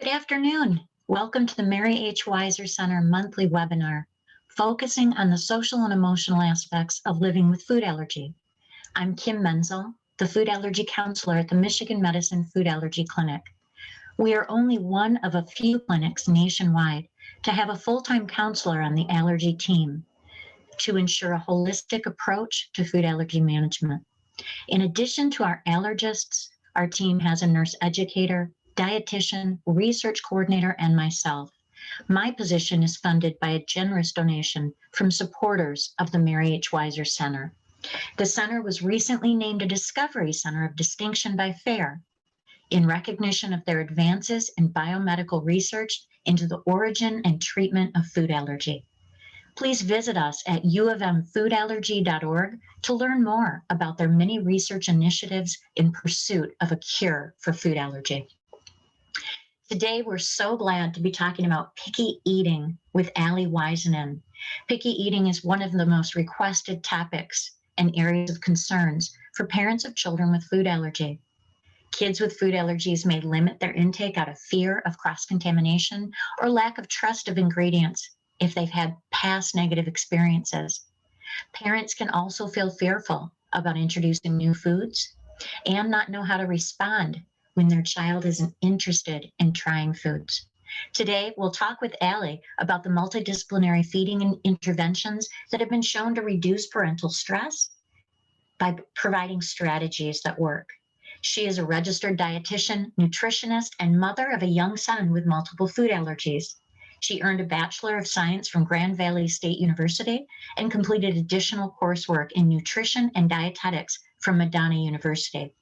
Good afternoon. Welcome to the Mary H. Weiser Center monthly webinar, focusing on the social and emotional aspects of living with food allergy. I'm Kim Menzel, the food allergy counselor at the Michigan Medicine Food Allergy Clinic. We are only one of a few clinics nationwide to have a full-time counselor on the allergy team to ensure a holistic approach to food allergy management. In addition to our allergists, our team has a nurse educator, dietitian, research coordinator, and myself. My position is funded by a generous donation from supporters of the Mary H. Weiser Center. The center was recently named a Discovery Center of Distinction by FAIR in recognition of their advances in biomedical research into the origin and treatment of food allergy. Please visit us at uofmfoodallergy.org to learn more about their many research initiatives in pursuit of a cure for food allergy. Today, we're so glad to be talking about picky eating with Allie Waisanen. Picky eating is one of the most requested topics and areas of concerns for parents of children with food allergy. Kids with food allergies may limit their intake out of fear of cross-contamination or lack of trust of ingredients if they've had past negative experiences. Parents can also feel fearful about introducing new foods and not know how to respond when their child isn't interested in trying foods. Today, we'll talk with Allie about the multidisciplinary feeding interventions that have been shown to reduce parental stress by providing strategies that work. She is a registered dietitian, nutritionist, and mother of a young son with multiple food allergies. She earned a Bachelor of Science from Grand Valley State University and completed additional coursework in nutrition and dietetics from Madonna University.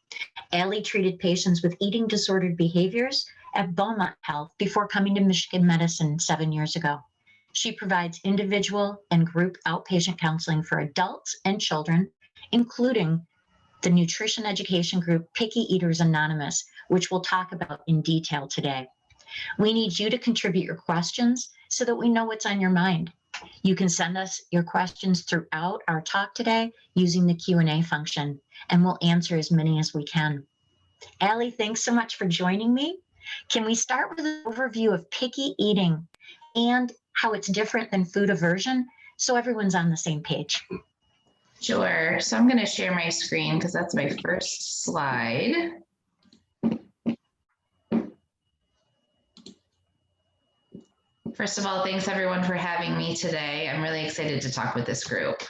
Allie treated patients with eating disordered behaviors at Beaumont Health before coming to Michigan Medicine 7 years ago. She provides individual and group outpatient counseling for adults and children, including the nutrition education group Picky Eaters Anonymous, which we'll talk about in detail today. We need you to contribute your questions so that we know what's on your mind. You can send us your questions throughout our talk today using the Q&A function, and we'll answer as many as we can. Allie, thanks so much for joining me. Can we start with an overview of picky eating and how it's different than food aversion so everyone's on the same page? Sure. So I'm going to share my screen because that's my first slide. First of all, thanks everyone for having me today. I'm really excited to talk with this group.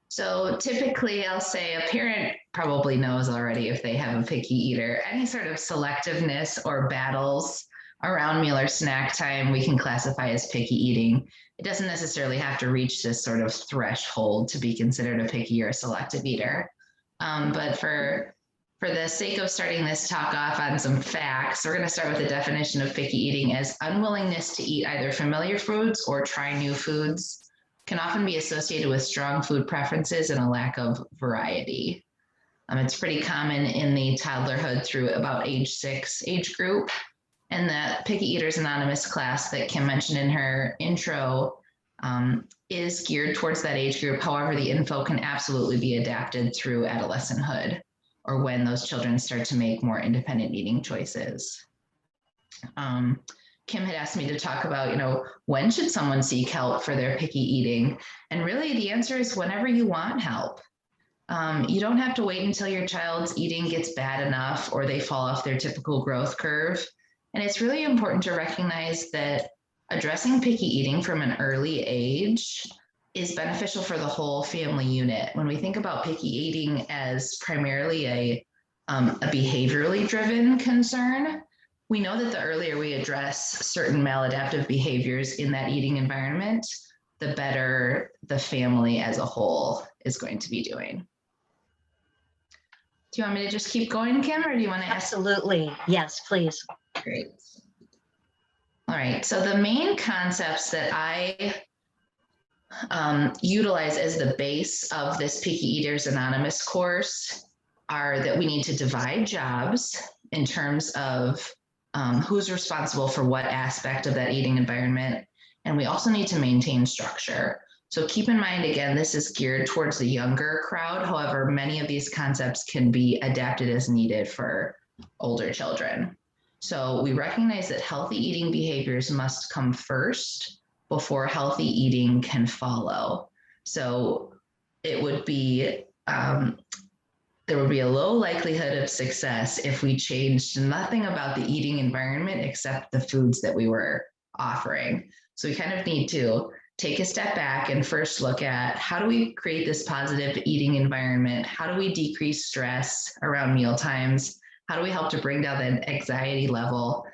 So typically I'll say a parent probably knows already if they have a picky eater. Any sort of selectiveness or battles around meal or snack time we can classify as picky eating. It doesn't necessarily have to reach this sort of threshold to be considered a picky or a selective eater. But for the sake of starting this talk off on some facts, we're going to start with the definition of picky eating as unwillingness to eat either familiar foods or try new foods. Can often be associated with strong food preferences and a lack of variety. It's pretty common in the toddlerhood through about age 6 age group. And that Picky Eaters Anonymous class that Kim mentioned in her intro is geared towards that age group. However, the info can absolutely be adapted through adolescenthood or when those children start to make more independent eating choices. Kim had asked me to talk about, when should someone seek help for their picky eating? And really the answer is whenever you want help. You don't have to wait until your child's eating gets bad enough or they fall off their typical growth curve. And it's really important to recognize that addressing picky eating from an early age is beneficial for the whole family unit. When we think about picky eating as primarily a behaviorally driven concern, we know that the earlier we address certain maladaptive behaviors in that eating environment, the better the family as a whole is going to be doing. Do you want me to just keep going, Kim, or do you want to ask? Absolutely. Yes, please. Great. All right. So the main concepts that I utilize as the base of this Picky Eaters Anonymous course are that we need to divide jobs in terms of who's responsible for what aspect of that eating environment. And we also need to maintain structure. So keep in mind, again, this is geared towards the younger crowd. However, many of these concepts can be adapted as needed for older children. So we recognize that healthy eating behaviors must come first before healthy eating can follow. So it would be, there would be a low likelihood of success if we changed nothing about the eating environment except the foods that we were offering. So we kind of need to take a step back and first look at how do we create this positive eating environment? How do we decrease stress around meal times? How do we help to bring down the anxiety level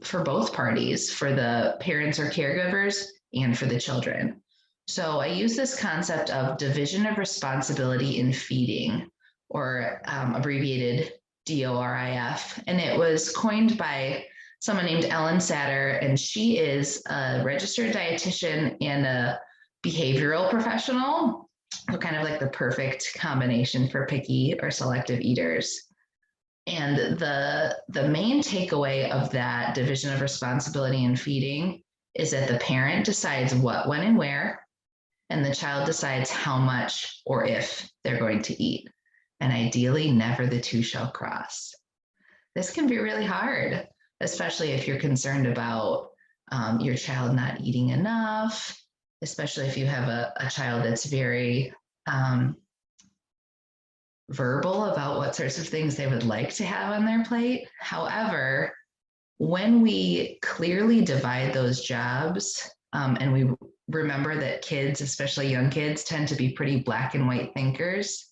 for both parties, for the parents or caregivers and for the children? So I use this concept of division of responsibility in feeding, or abbreviated DORIF. And it was coined by someone named Ellen Satter, and she is a registered dietitian and a behavioral professional. So kind of like the perfect combination for picky or selective eaters. And the main takeaway of that division of responsibility in feeding is that the parent decides what, when, and where, and the child decides how much or if they're going to eat. And ideally, never the two shall cross. This can be really hard, especially if you're concerned about your child not eating enough, especially if you have a child that's very verbal about what sorts of things they would like to have on their plate. However, when we clearly divide those jobs and we remember that kids, especially young kids, tend to be pretty black and white thinkers,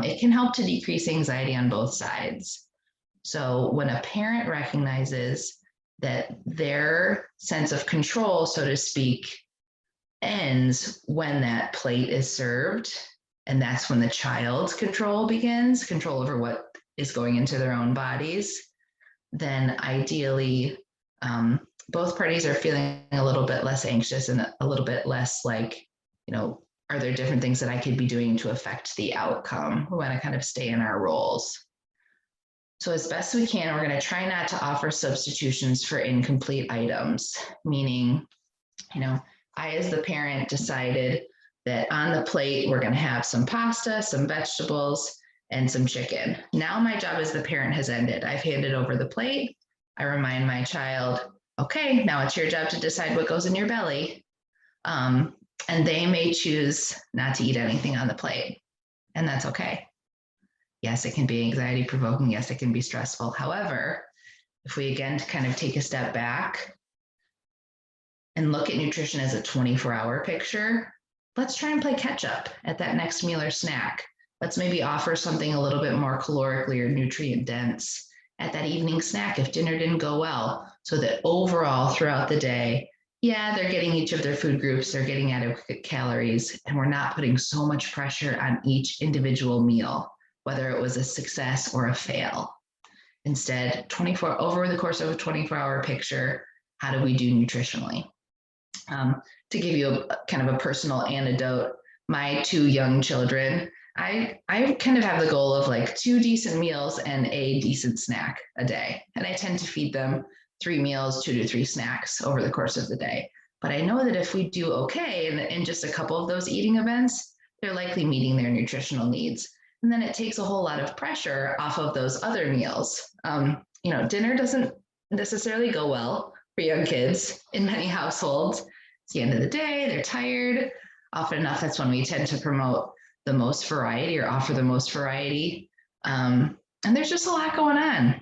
it can help to decrease anxiety on both sides. So when a parent recognizes that their sense of control, so to speak, ends when that plate is served, and that's when the child's control begins, control over what is going into their own bodies, then ideally both parties are feeling a little bit less anxious and a little bit less like, are there different things that I could be doing to affect the outcome? We want to kind of stay in our roles. So as best we can, we're going to try not to offer substitutions for incomplete items, meaning, I as the parent decided that on the plate, we're going to have some pasta, some vegetables, and some chicken. Now my job as the parent has ended. I've handed over the plate. I remind my child, okay, now it's your job to decide what goes in your belly. And they may choose not to eat anything on the plate, and that's okay. Yes, it can be anxiety provoking. Yes, it can be stressful. However, if we again kind of take a step back and look at nutrition as a 24-hour picture, let's try and play catch up at that next meal or snack. Let's maybe offer something a little bit more calorically or nutrient dense at that evening snack if dinner didn't go well, so that overall throughout the day, they're getting each of their food groups, they're getting adequate calories, and we're not putting so much pressure on each individual meal, whether it was a success or a fail. Instead, over the course of a 24-hour picture, how do we do nutritionally? To give you kind of a personal anecdote, my two young children, I kind of have the goal of like 2 decent meals and a decent snack a day. And I tend to feed them 3 meals, 2 to 3 snacks over the course of the day. But I know that if we do okay in just a couple of those eating events, they're likely meeting their nutritional needs. And then it takes a whole lot of pressure off of those other meals. Dinner doesn't necessarily go well for young kids in many households. It's the end of the day, they're tired. Often enough, that's when we tend to promote the most variety or offer the most variety. And there's just a lot going on.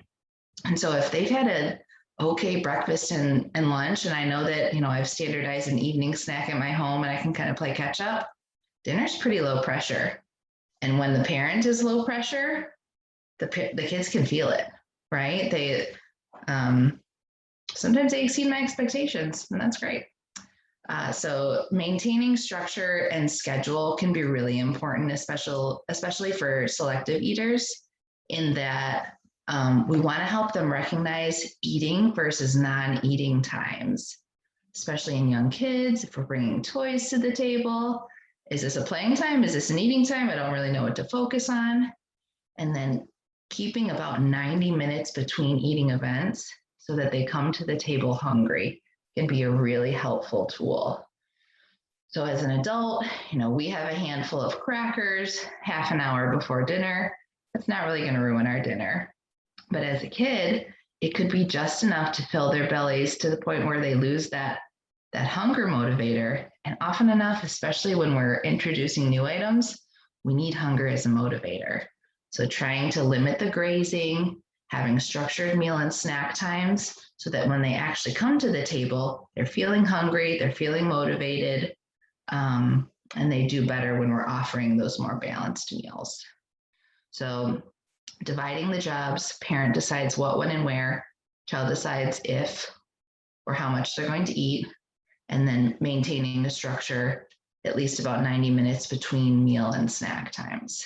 And so if they've had an okay breakfast and lunch, and I know that, I've standardized an evening snack at my home and I can kind of play catch up, dinner's pretty low pressure. And when the parent is low pressure, the kids can feel it, right? They sometimes they exceed my expectations, and that's great. So maintaining structure and schedule can be really important, especially for selective eaters, in that we want to help them recognize eating versus non-eating times, especially in young kids. If we're bringing toys to the table, is this a playing time? Is this an eating time? I don't really know what to focus on. And then keeping about 90 minutes between eating events so that they come to the table hungry can be a really helpful tool. So as an adult, we have a handful of crackers half an hour before dinner. That's not really going to ruin our dinner. But as a kid, it could be just enough to fill their bellies to the point where they lose that hunger motivator. And often enough, especially when we're introducing new items, we need hunger as a motivator. So trying to limit the grazing, having structured meal and snack times so that when they actually come to the table, they're feeling hungry, they're feeling motivated, and they do better when we're offering those more balanced meals. So dividing the jobs, parent decides what, when, and where, child decides if or how much they're going to eat, and then maintaining a structure at least about 90 minutes between meal and snack times.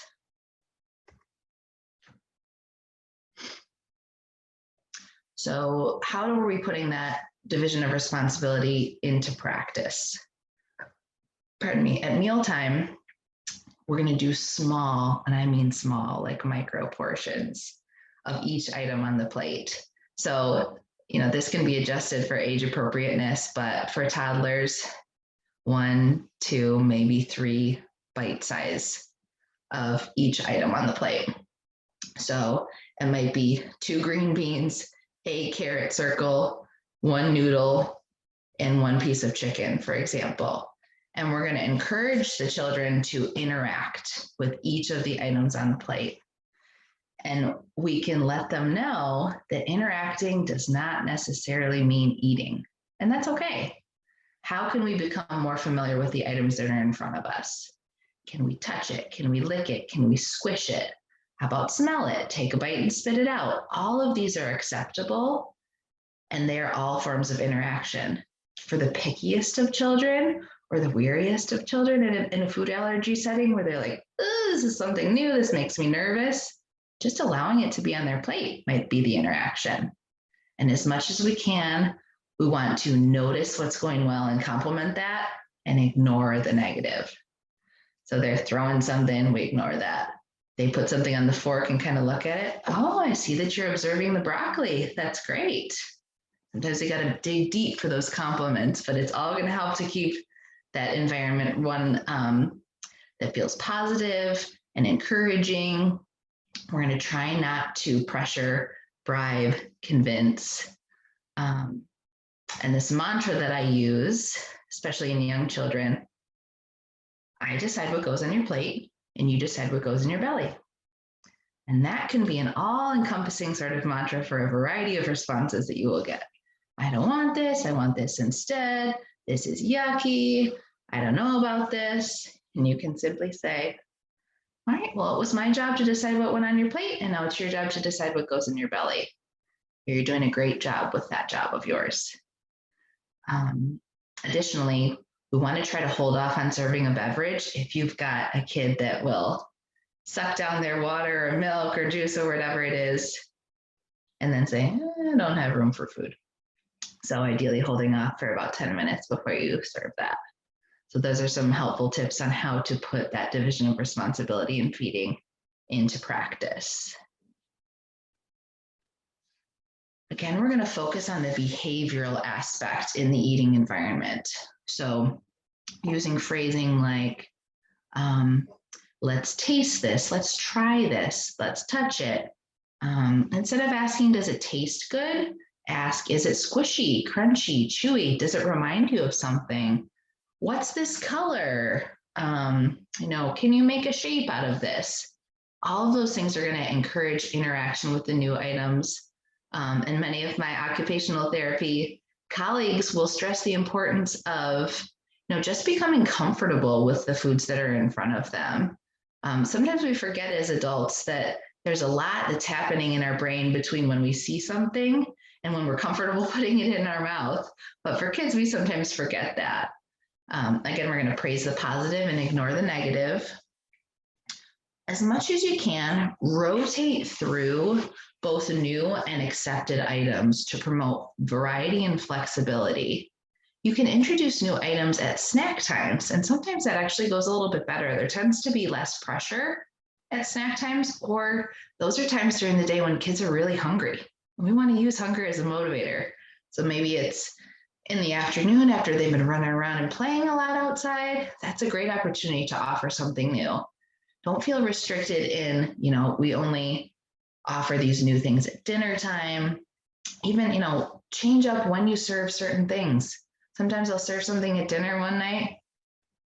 So how are we putting that division of responsibility into practice? Pardon me, at mealtime, we're going to do small, and I mean small, like micro portions of each item on the plate. So, this can be adjusted for age appropriateness, but for toddlers, 1, 2, maybe 3 bite size of each item on the plate. So it might be 2 green beans, a carrot circle, 1 noodle, and 1 piece of chicken, for example. And we're going to encourage the children to interact with each of the items on the plate. And we can let them know that interacting does not necessarily mean eating. And that's okay. How can we become more familiar with the items that are in front of us? Can we touch it? Can we lick it? Can we squish it? How about smell it? Take a bite and spit it out. All of these are acceptable, and they're all forms of interaction. For the pickiest of children or the weariest of children in a food allergy setting where they're like, oh, this is something new, this makes me nervous, just allowing it to be on their plate might be the interaction. And as much as we can, we want to notice what's going well and compliment that and ignore the negative. So they're throwing something, we ignore that. They put something on the fork and kind of look at it. Oh, I see that you're observing the broccoli. That's great. Sometimes you got to dig deep for those compliments, but it's all going to help to keep that environment one that feels positive and encouraging. We're going to try not to pressure, bribe, convince. And this mantra that I use, especially in young children, I decide what goes on your plate and you decide what goes in your belly. And that can be an all-encompassing sort of mantra for a variety of responses that you will get. I don't want this, I want this instead. This is yucky. I don't know about this. And you can simply say, all right, well, it was my job to decide what went on your plate, and now it's your job to decide what goes in your belly. You're doing a great job with that job of yours. Additionally, we want to try to hold off on serving a beverage if you've got a kid that will suck down their water or milk or juice or whatever it is, and then say, I don't have room for food. So ideally holding off for about 10 minutes before you serve that. So those are some helpful tips on how to put that division of responsibility in feeding into practice. Again, we're going to focus on the behavioral aspect in the eating environment. So using phrasing like, let's taste this, let's try this, let's touch it. Instead of asking, does it taste good? Ask, is it squishy, crunchy, chewy? Does it remind you of something? What's this color? Can you make a shape out of this? All of those things are going to encourage interaction with the new items. And many of my occupational therapy colleagues will stress the importance of, just becoming comfortable with the foods that are in front of them. Sometimes we forget as adults that there's a lot that's happening in our brain between when we see something and when we're comfortable putting it in our mouth. But for kids, we sometimes forget that. Again, we're going to praise the positive and ignore the negative. As much as you can, rotate through both new and accepted items to promote variety and flexibility. You can introduce new items at snack times, and sometimes that actually goes a little bit better. There tends to be less pressure at snack times, or those are times during the day when kids are really hungry. We want to use hunger as a motivator. So maybe it's in the afternoon after they've been running around and playing a lot outside. That's a great opportunity to offer something new. Don't feel restricted in, we only offer these new things at dinner time. even, change up when you serve certain things. Sometimes I'll serve something at dinner one night,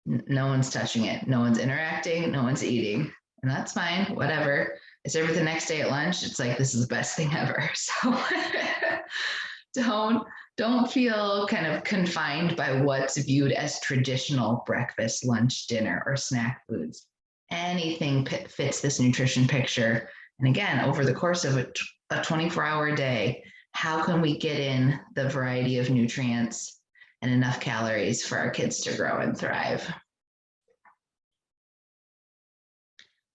no one's touching it, no one's interacting, no one's eating, and that's fine, whatever. I serve it the next day at lunch, it's like, this is the best thing ever. So don't feel kind of confined by what's viewed as traditional breakfast, lunch, dinner, or snack foods. Anything fits this nutrition picture. And again, over the course of a 24-hour day, how can we get in the variety of nutrients and enough calories for our kids to grow and thrive?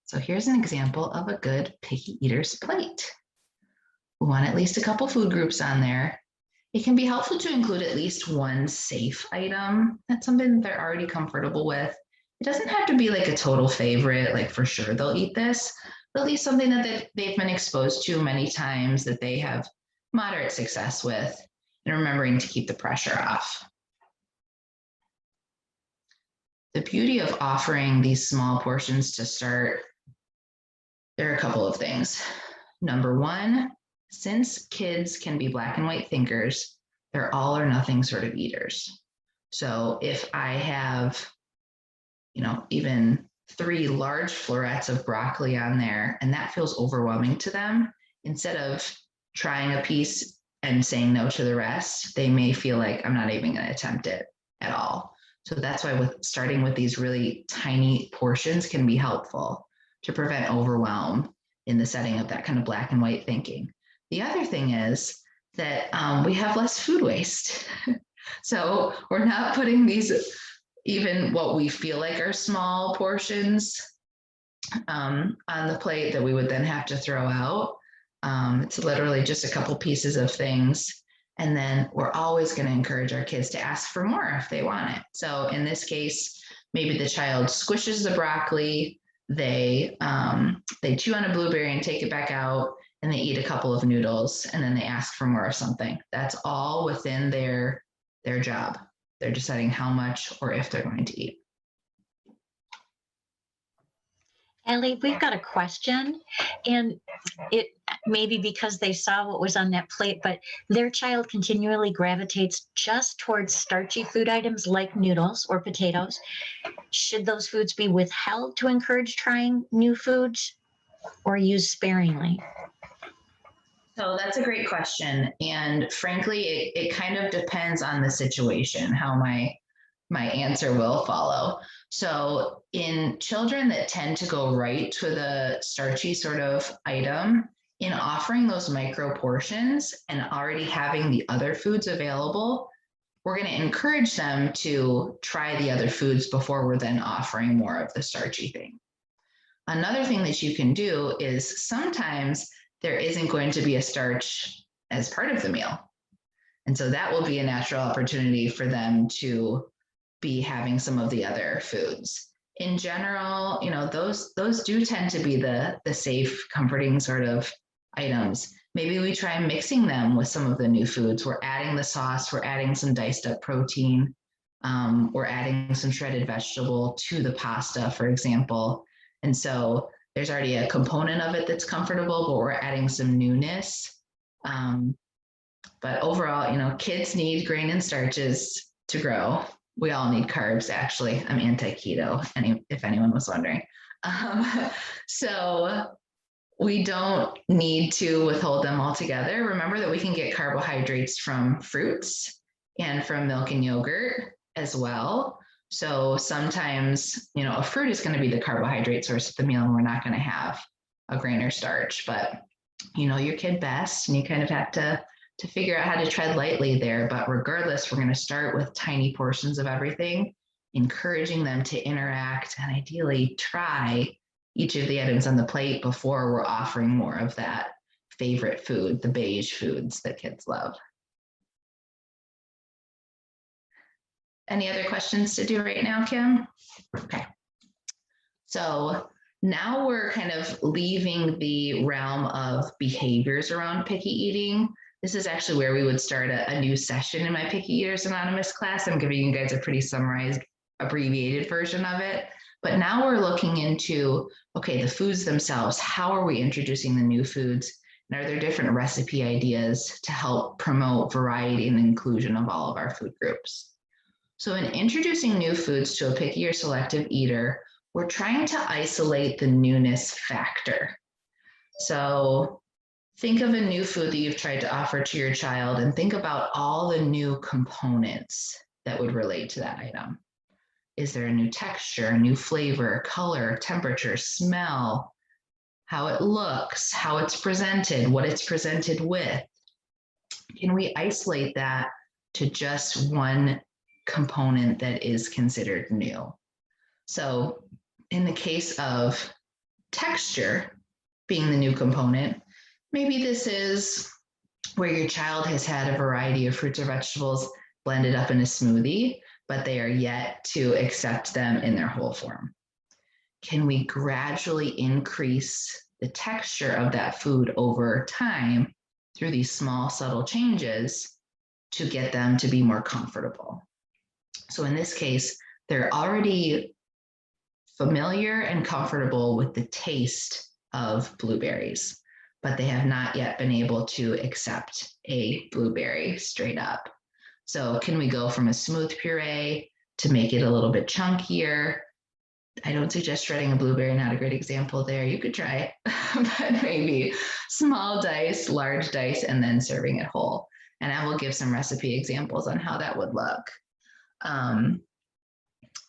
So here's an example of a good picky eater's plate. We want at least a couple food groups on there. It can be helpful to include at least one safe item. That's something that they're already comfortable with. It doesn't have to be like a total favorite, like for sure they'll eat this, but at least something that they've been exposed to many times, that they have moderate success with, and remembering to keep the pressure off. The beauty of offering these small portions to start, there are a couple of things. Number one, since kids can be black and white thinkers, they're all or nothing sort of eaters. So if I have, even 3 large florets of broccoli on there, and that feels overwhelming to them, instead of trying a piece and saying no to the rest, they may feel like, I'm not even going to attempt it at all. So that's why starting with these really tiny portions can be helpful to prevent overwhelm in the setting of that kind of black and white thinking. The other thing is that we have less food waste. So we're not putting these, even what we feel like are small portions, on the plate that we would then have to throw out. It's literally just a couple pieces of things. And then we're always going to encourage our kids to ask for more if they want it. So in this case, maybe the child squishes the broccoli, they chew on a blueberry and take it back out, and they eat a couple of noodles, and then they ask for more of something. That's all within their job. They're deciding how much or if they're going to eat. Allie, we've got a question, and it may be because they saw what was on that plate, but their child continually gravitates just towards starchy food items like noodles or potatoes. Should those foods be withheld to encourage trying new foods, or used sparingly? So that's a great question. And frankly, it kind of depends on the situation, how my answer will follow. So in children that tend to go right to the starchy sort of item, in offering those micro portions and already having the other foods available, we're going to encourage them to try the other foods before we're then offering more of the starchy thing. Another thing that you can do is sometimes there isn't going to be a starch as part of the meal. And so that will be a natural opportunity for them to be having some of the other foods. In general, those do tend to be the safe, comforting sort of items. Maybe we try mixing them with some of the new foods. We're adding the sauce, we're adding some diced up protein, we're adding some shredded vegetable to the pasta, for example. And so there's already a component of it that's comfortable, but we're adding some newness. But overall, kids need grain and starches to grow. We all need carbs, actually. I'm anti-keto, if anyone was wondering. So we don't need to withhold them altogether. Remember that we can get carbohydrates from fruits and from milk and yogurt as well. So sometimes, a fruit is going to be the carbohydrate source of the meal, and we're not going to have a grain or starch, but you know your kid best, and you kind of have to figure out how to tread lightly there. But regardless, we're going to start with tiny portions of everything, encouraging them to interact and ideally try each of the items on the plate before we're offering more of that favorite food, the beige foods that kids love. Any other questions to do right now, Kim? Okay. So now we're kind of leaving the realm of behaviors around picky eating. This is actually where we would start a new session in my Picky Eaters Anonymous class. I'm giving you guys a pretty summarized, abbreviated version of it. But now we're looking into, okay, the foods themselves. How are we introducing the new foods? And are there different recipe ideas to help promote variety and inclusion of all of our food groups? So in introducing new foods to a picky or selective eater, we're trying to isolate the newness factor. So think of a new food that you've tried to offer to your child and think about all the new components that would relate to that item. Is there a new texture, a new flavor, color, temperature, smell, how it looks, how it's presented, what it's presented with? Can we isolate that to just one component that is considered new? So in the case of texture being the new component, maybe this is where your child has had a variety of fruits or vegetables blended up in a smoothie, but they are yet to accept them in their whole form. Can we gradually increase the texture of that food over time through these small, subtle changes to get them to be more comfortable? So in this case, they're already familiar and comfortable with the taste of blueberries, but they have not yet been able to accept a blueberry straight up. So can we go from a smooth puree to make it a little bit chunkier? I don't suggest shredding a blueberry, not a great example there. You could try, but maybe small dice, large dice, and then serving it whole. And I will give some recipe examples on how that would look.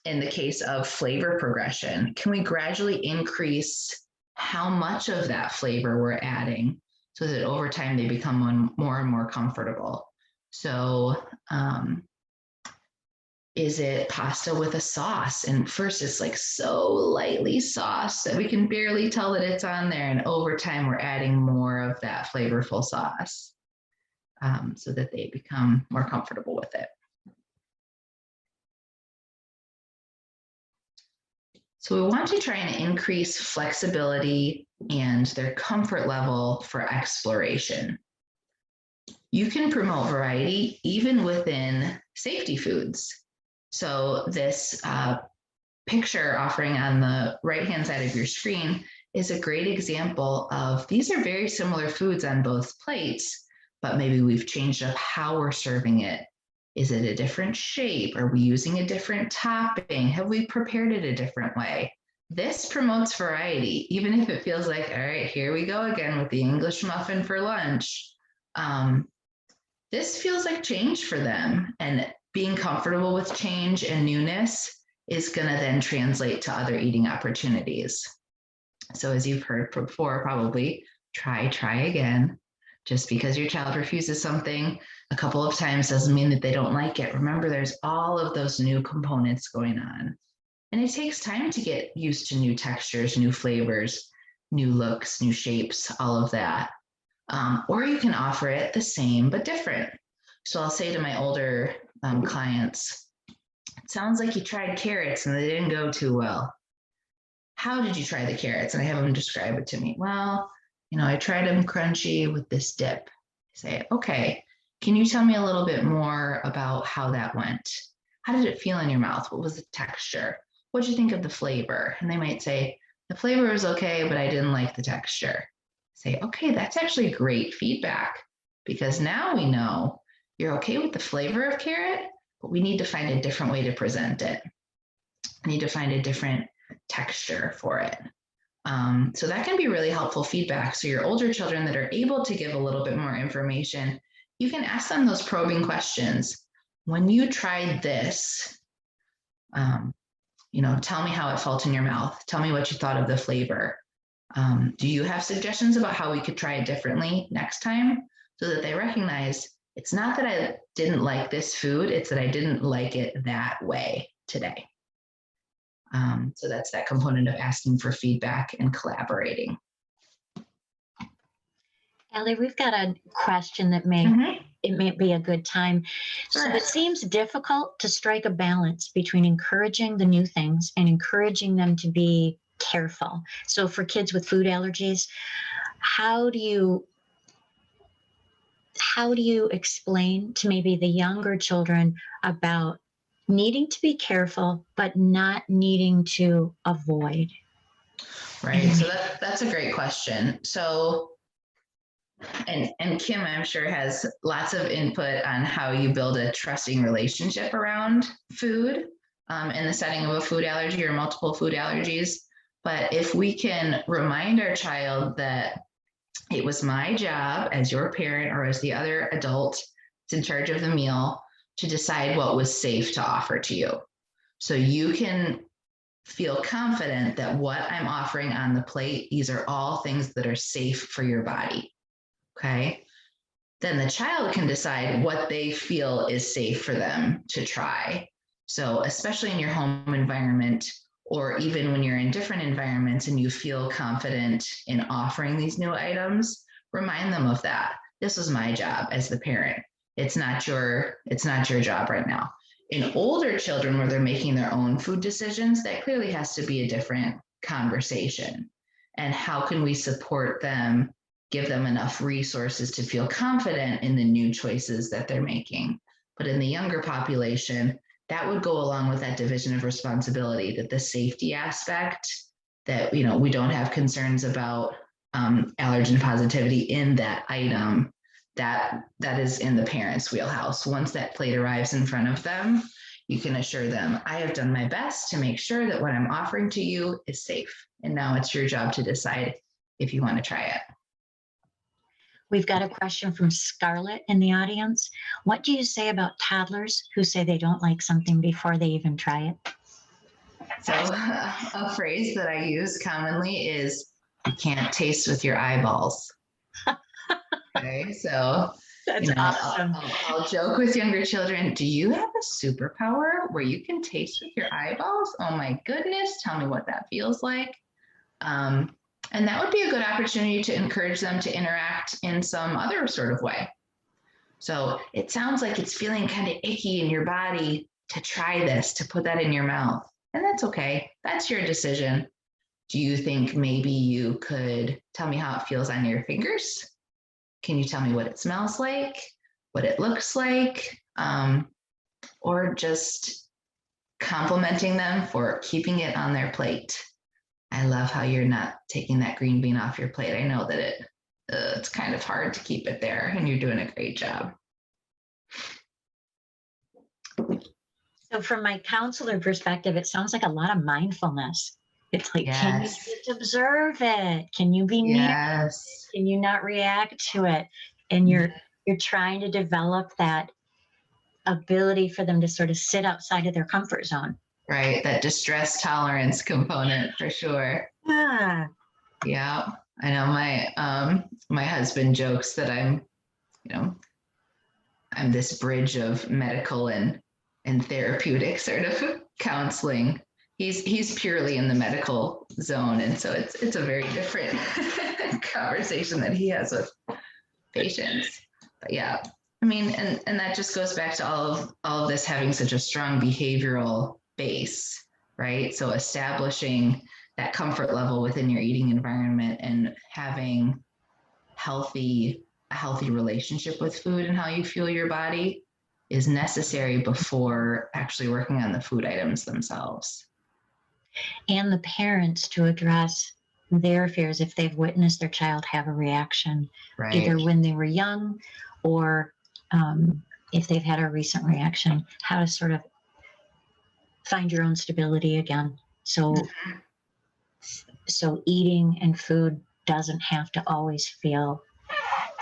In the case of flavor progression, can we gradually increase how much of that flavor we're adding so that over time they become more and more comfortable? So is it pasta with a sauce? And first it's like so lightly sauced that we can barely tell that it's on there. And over time we're adding more of that flavorful sauce so that they become more comfortable with it. So we want to try and increase flexibility and their comfort level for exploration. You can promote variety even within safety foods. So this picture offering on the right-hand side of your screen is a great example of these are very similar foods on both plates, but maybe we've changed up how we're serving it. Is it a different shape? Are we using a different topping? Have we prepared it a different way? This promotes variety, even if it feels like, all right, here we go again with the English muffin for lunch. This feels like change for them, and being comfortable with change and newness is going to then translate to other eating opportunities. So as you've heard before, probably try again. Just because your child refuses something a couple of times doesn't mean that they don't like it. Remember, there's all of those new components going on. And it takes time to get used to new textures, new flavors, new looks, new shapes, all of that. Or you can offer it the same but different. So I'll say to my older clients, it sounds like you tried carrots and they didn't go too well. How did you try the carrots? And I have them describe it to me. Well, I tried them crunchy with this dip. I say, okay, can you tell me a little bit more about how that went? How did it feel in your mouth? What was the texture? What did you think of the flavor? And they might say, the flavor was okay, but I didn't like the texture. Say, okay, that's actually great feedback because now we know you're okay with the flavor of carrot, but we need to find a different way to present it. We need to find a different texture for it. So that can be really helpful feedback. So your older children that are able to give a little bit more information, you can ask them those probing questions. When you tried this, tell me how it felt in your mouth. Tell me what you thought of the flavor. Do you have suggestions about how we could try it differently next time so that they recognize it's not that I didn't like this food, it's that I didn't like it that way today. So that's that component of asking for feedback and collaborating. Allie, we've got a question that it may be a good time. Sure. So it seems difficult to strike a balance between encouraging the new things and encouraging them to be careful. So for kids with food allergies, how do you explain to maybe the younger children about needing to be careful, but not needing to avoid? Right. So that's a great question. So And Kim, I'm sure, has lots of input on how you build a trusting relationship around food in the setting of a food allergy or multiple food allergies. But if we can remind our child that it was my job as your parent or as the other adult in charge of the meal to decide what was safe to offer to you. So you can feel confident that what I'm offering on the plate, these are all things that are safe for your body. Okay. Then the child can decide what they feel is safe for them to try. So, especially in your home environment, or even when you're in different environments and you feel confident in offering these new items, remind them of that. This was my job as the parent. It's not your job right now. In older children where they're making their own food decisions, that clearly has to be a different conversation. And how can we support them, give them enough resources to feel confident in the new choices that they're making? But in the younger population, that would go along with that division of responsibility, that the safety aspect, that we don't have concerns about allergen positivity in that item, that is in the parent's wheelhouse. Once that plate arrives in front of them, you can assure them, I have done my best to make sure that what I'm offering to you is safe. And now it's your job to decide if you want to try it. We've got a question from Scarlett in the audience. What do you say about toddlers who say they don't like something before they even try it? So a phrase that I use commonly is, you can't taste with your eyeballs. Okay, so That's awesome. I'll joke with younger children, do you have a superpower where you can taste with your eyeballs? Oh my goodness, tell me what that feels like. And that would be a good opportunity to encourage them to interact in some other sort of way. So it sounds like it's feeling kind of icky in your body to try this, to put that in your mouth. And that's okay. That's your decision. Do you think maybe you could tell me how it feels on your fingers? Can you tell me what it smells like, what it looks like? Or just complimenting them for keeping it on their plate. I love how you're not taking that green bean off your plate. I know that it's kind of hard to keep it there, and you're doing a great job. So from my counselor perspective, it sounds like a lot of mindfulness. It's like, Yes. Can you just observe it? Can you be near it? Can you not react to it? And you're trying to develop that ability for them to sort of sit outside of their comfort zone. Right, that distress tolerance component for sure. Yeah, I know my husband jokes that I'm this bridge of medical and therapeutic sort of counseling. He's purely in the medical zone, and so it's a very different conversation that he has with patients. But yeah, I mean, and that just goes back to all of this having such a strong behavioral base, right? So establishing that comfort level within your eating environment and having a healthy relationship with food and how you fuel your body is necessary before actually working on the food items themselves. And the parents to address their fears if they've witnessed their child have a reaction, right, either when they were young or if they've had a recent reaction, how to sort of find your own stability again. So eating and food doesn't have to always feel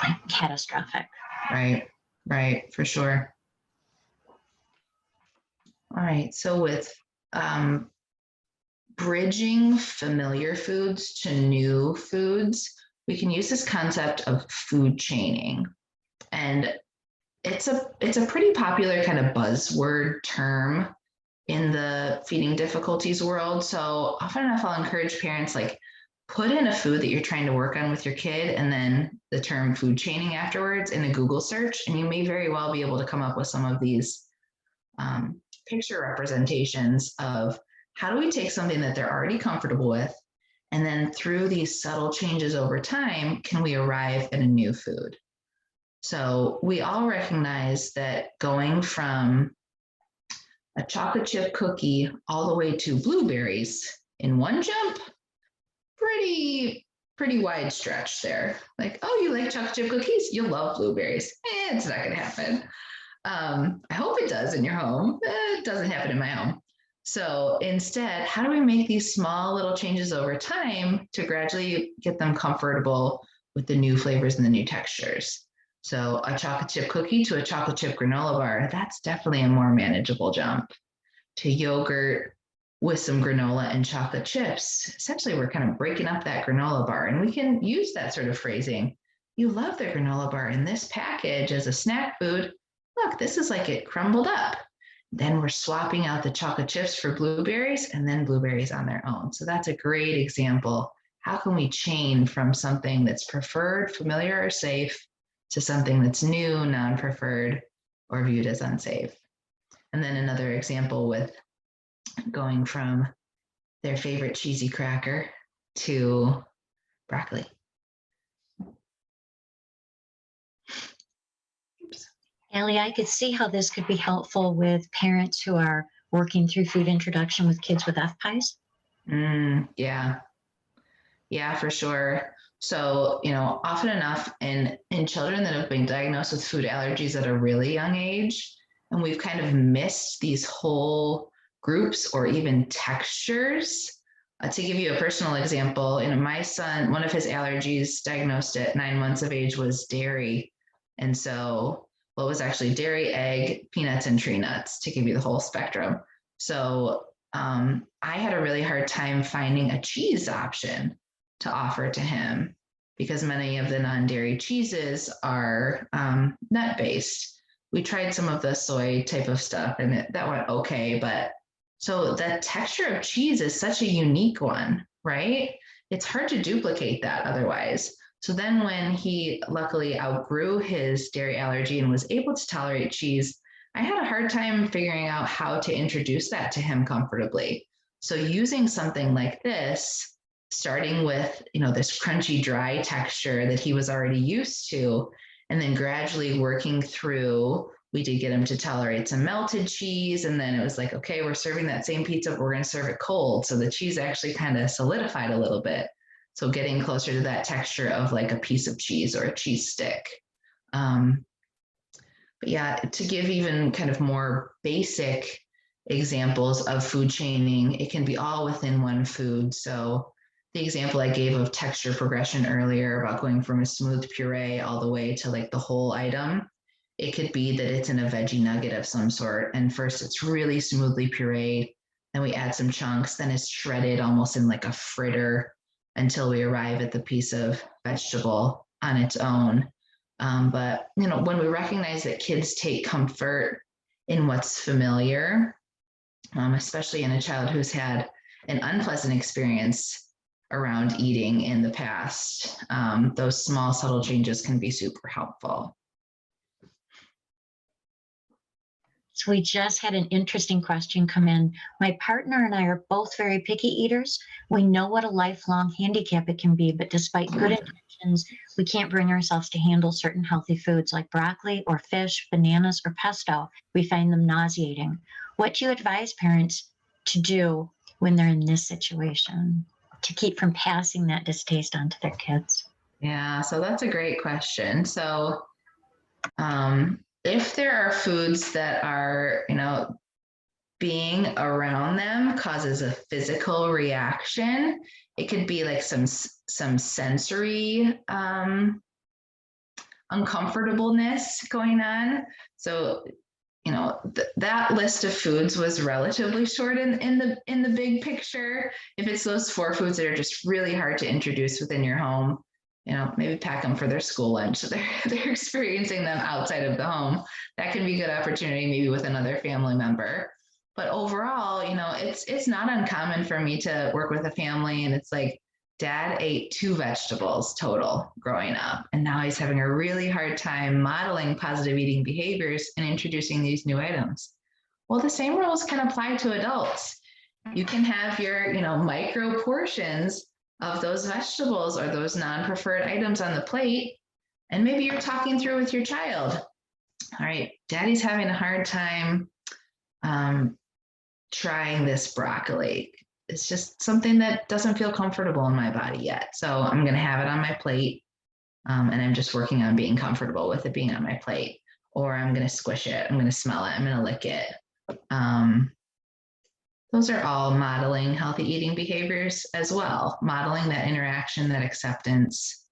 like catastrophic. Right, for sure. All right, so with bridging familiar foods to new foods, we can use this concept of food chaining. And it's a pretty popular kind of buzzword term in the feeding difficulties world. So often enough, I'll encourage parents, like, put in a food that you're trying to work on with your kid and then the term food chaining afterwards in a Google search. And you may very well be able to come up with some of these picture representations of how do we take something that they're already comfortable with, and then through these subtle changes over time, can we arrive at a new food? So we all recognize that going from a chocolate chip cookie all the way to blueberries in one jump, pretty pretty wide stretch there. Like, oh, you like chocolate chip cookies? You'll love blueberries. It's not going to happen. I hope it does in your home. It doesn't happen in my home. So instead, how do we make these small little changes over time to gradually get them comfortable with the new flavors and the new textures? So a chocolate chip cookie to a chocolate chip granola bar, that's definitely a more manageable jump. To yogurt with some granola and chocolate chips, essentially we're kind of breaking up that granola bar, and we can use that sort of phrasing. You love the granola bar in this package as a snack food. Look, this is like it crumbled up. Then we're swapping out the chocolate chips for blueberries and then blueberries on their own. So that's a great example. How can we chain from something that's preferred, familiar, or safe to something that's new, non-preferred, or viewed as unsafe? And then another example with going from their favorite cheesy cracker to broccoli. Allie, I could see how this could be helpful with parents who are working through food introduction with kids with FPIES. Yeah. Yeah, for sure. So, often enough in children that have been diagnosed with food allergies at a really young age, and we've kind of missed these whole groups or even textures. To give you a personal example, my son, one of his allergies diagnosed at 9 months of age was dairy. And so what was actually dairy, egg, peanuts, and tree nuts, to give you the whole spectrum. So I had a really hard time finding a cheese option to offer to him because many of the non-dairy cheeses are nut-based. We tried some of the soy type of stuff and that went okay, but so the texture of cheese is such a unique one, right? It's hard to duplicate that otherwise. So then when he luckily outgrew his dairy allergy and was able to tolerate cheese, I had a hard time figuring out how to introduce that to him comfortably. So using something like this, starting with, this crunchy, dry texture that he was already used to, and then gradually working through, we did get him to tolerate some melted cheese. And then it was like, okay, we're serving that same pizza, but we're going to serve it cold. So the cheese actually kind of solidified a little bit. So getting closer to that texture of like a piece of cheese or a cheese stick. But yeah, to give even kind of more basic examples of food chaining, it can be all within one food. So the example I gave of texture progression earlier about going from a smooth puree all the way to like the whole item, it could be that it's in a veggie nugget of some sort. And first it's really smoothly pureed, then we add some chunks, then it's shredded almost in like a fritter until we arrive at the piece of vegetable on its own. But when we recognize that kids take comfort in what's familiar, especially in a child who's had an unpleasant experience around eating in the past, those small subtle changes can be super helpful. So we just had an interesting question come in. My partner and I are both very picky eaters. We know what a lifelong handicap it can be, but despite good intentions, we can't bring ourselves to handle certain healthy foods like broccoli or fish, bananas, or pesto. We find them nauseating. What do you advise parents to do when they're in this situation to keep from passing that distaste on to their kids? Yeah, so that's a great question. So if there are foods that are, being around them causes a physical reaction, it could be like some sensory uncomfortableness going on. So, that list of foods was relatively short in the big picture. If it's those 4 foods that are just really hard to introduce within your home, maybe pack them for their school lunch. So they're experiencing them outside of the home. That can be a good opportunity, maybe with another family member. But overall, it's not uncommon for me to work with a family and it's like, Dad ate 2 vegetables total growing up, and now he's having a really hard time modeling positive eating behaviors and introducing these new items. Well, the same rules can apply to adults. You can have your, micro portions of those vegetables or those non-preferred items on the plate. And maybe you're talking through with your child. All right, Daddy's having a hard time trying this broccoli. it's just something that doesn't feel comfortable in my body yet. So I'm going to have it on my plate. And I'm just working on being comfortable with it being on my plate. Or I'm going to squish it. I'm going to smell it. I'm going to lick it. Those are all modeling healthy eating behaviors as well. Modeling that interaction, that acceptance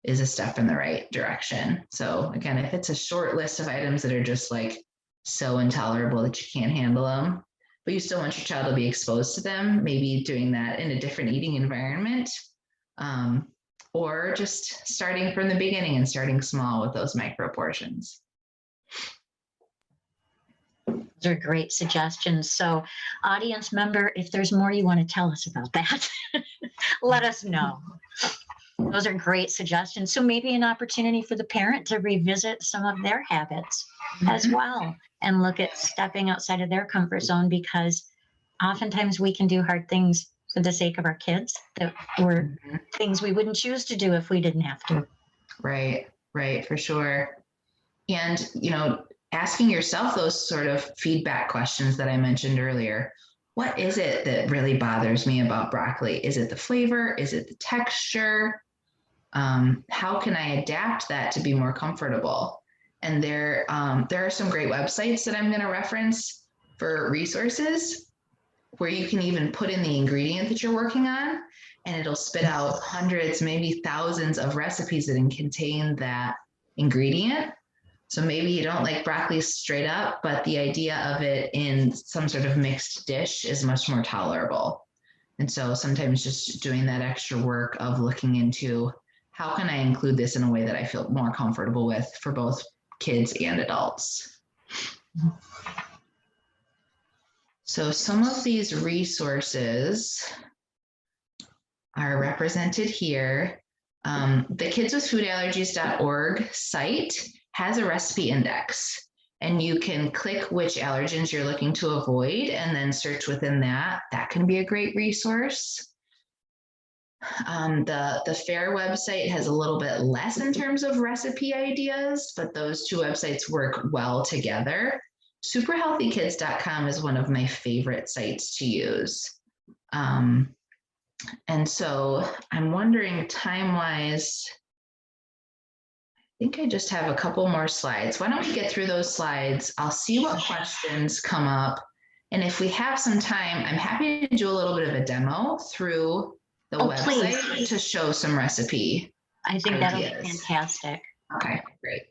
is a step in the right direction. So again, if it's a short list of items that are just like so intolerable that you can't handle them, but you still want your child to be exposed to them, maybe doing that in a different eating environment, or just starting from the beginning and starting small with those micro portions. Those are great suggestions. So audience member, if there's more you want to tell us about that, let us know. Those are great suggestions. So maybe an opportunity for the parent to revisit some of their habits as well and look at stepping outside of their comfort zone, because oftentimes we can do hard things for the sake of our kids that were things we wouldn't choose to do if we didn't have to. Right, for sure. And, asking yourself those sort of feedback questions that I mentioned earlier. What is it that really bothers me about broccoli? Is it the flavor? Is it the texture? How can I adapt that to be more comfortable? And there are some great websites that I'm going to reference for resources where you can even put in the ingredient that you're working on, and it'll spit out hundreds, maybe thousands of recipes that contain that ingredient. So maybe you don't like broccoli straight up, but the idea of it in some sort of mixed dish is much more tolerable. And so sometimes just doing that extra work of looking into how can I include this in a way that I feel more comfortable with for both kids and adults. So some of these resources are represented here. The kidswithfoodallergies.org site has a recipe index, and you can click which allergens you're looking to avoid and then search within that. That can be a great resource. The FAIR website has a little bit less in terms of recipe ideas, but those two websites work well together. Superhealthykids.com is one of my favorite sites to use. And so I'm wondering time-wise, I think I just have a couple more slides. Why don't we get through those slides? I'll see what questions come up. And if we have some time, I'm happy to do a little bit of a demo through the website please. To show some recipe I think ideas. That'll be fantastic. Okay, great.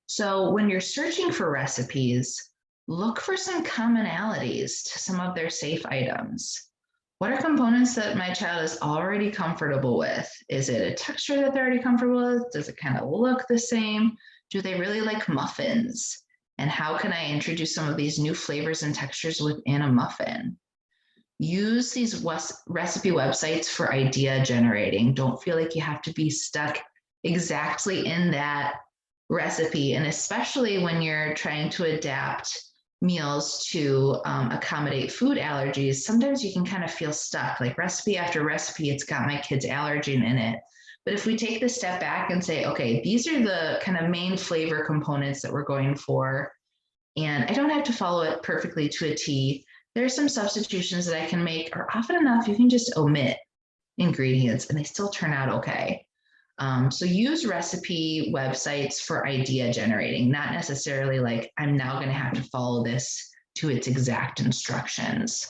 So when you're searching for recipes, look for some commonalities to some of their safe items. What are components that my child is already comfortable with? Is it a texture that they're already comfortable with? Does it kind of look the same? Do they really like muffins? And how can I introduce some of these new flavors and textures within a muffin? Use these recipe websites for idea generating. Don't feel like you have to be stuck exactly in that recipe. And especially when you're trying to adapt meals to accommodate food allergies, sometimes you can kind of feel stuck, like recipe after recipe, it's got my kid's allergen in it. But if we take the step back and say, okay, these are the kind of main flavor components that we're going for, and I don't have to follow it perfectly to a T. There are some substitutions that I can make, or often enough, you can just omit ingredients and they still turn out okay. So use recipe websites for idea generating, not necessarily like I'm now going to have to follow this to its exact instructions.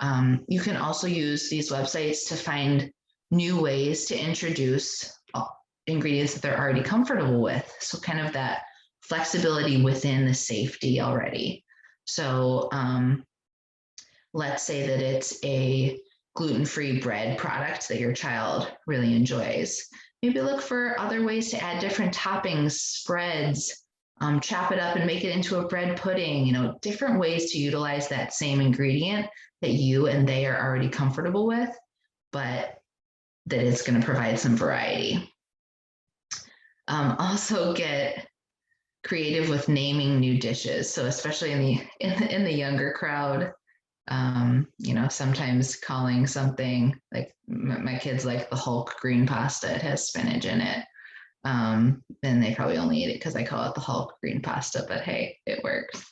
You can also use these websites to find new ways to introduce ingredients that they're already comfortable with. So kind of that flexibility within the safety already. So let's say that it's a gluten-free bread product that your child really enjoys. Maybe look for other ways to add different toppings, spreads, chop it up and make it into a bread pudding, different ways to utilize that same ingredient that you and they are already comfortable with, but that it's going to provide some variety. Also get creative with naming new dishes. So especially in the younger crowd, sometimes calling something like my kids like the Hulk green pasta. It has spinach in it. And they probably only eat it because I call it the Hulk green pasta, but hey, it works.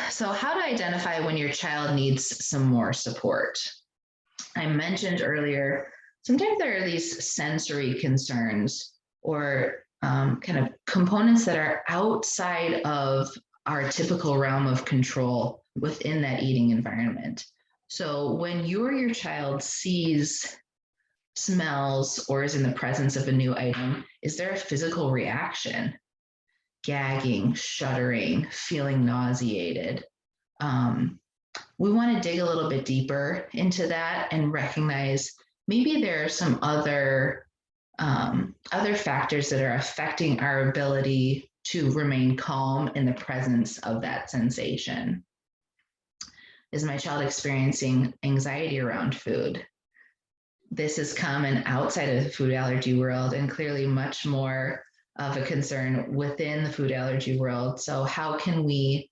So, how to identify when your child needs some more support? I mentioned earlier, sometimes there are these sensory concerns or kind of components that are outside of our typical realm of control within that eating environment. So, when you or your child sees, smells, or is in the presence of a new item, is there a physical reaction? Gagging, shuddering, feeling nauseated? Um, we want to dig a little bit deeper into that and recognize maybe there are some other factors that are affecting our ability to remain calm in the presence of that sensation. Is my child experiencing anxiety around food? This is common outside of the food allergy world and clearly much more of a concern within the food allergy world. So, how can we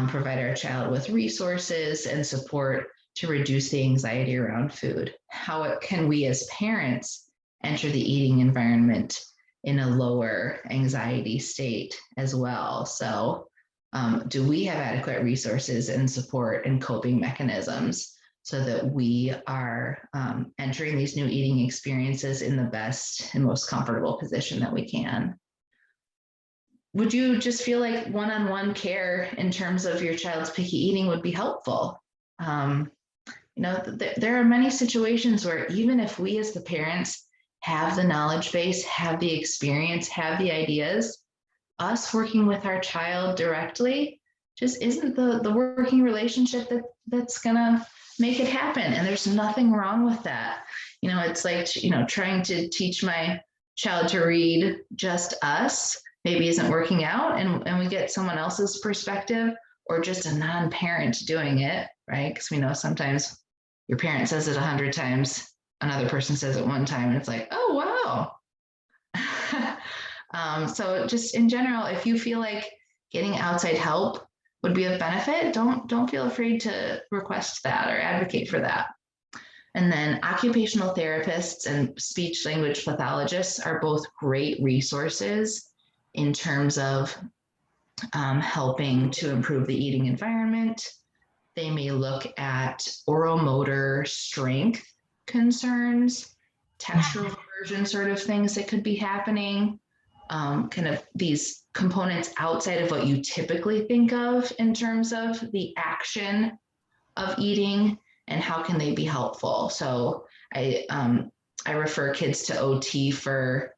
provide our child with resources and support to reduce the anxiety around food? How can we as parents enter the eating environment in a lower anxiety state as well? So, do we have adequate resources and support and coping mechanisms so that we are entering these new eating experiences in the best and most comfortable position that we can? Would you just feel like one-on-one care in terms of your child's picky eating would be helpful? There are many situations where even if we as the parents have the knowledge base, have the experience, have the ideas, us working with our child directly just isn't the working relationship that's gonna make it happen. And there's nothing wrong with that. It's like, trying to teach my child to read just us maybe isn't working out, and we get someone else's perspective or just a non-parent doing it, right? Because we know sometimes your parent says it 100 times, another person says it one time, and it's like, oh, wow. So just in general, if you feel like getting outside help would be of benefit, don't feel afraid to request that or advocate for that. And then occupational therapists and speech language pathologists are both great resources in terms of helping to improve the eating environment. They may look at oral motor strength concerns, textural aversion sort of things that could be happening, kind of these components outside of what you typically think of in terms of the action of eating and how can they be helpful. So I refer kids to OT for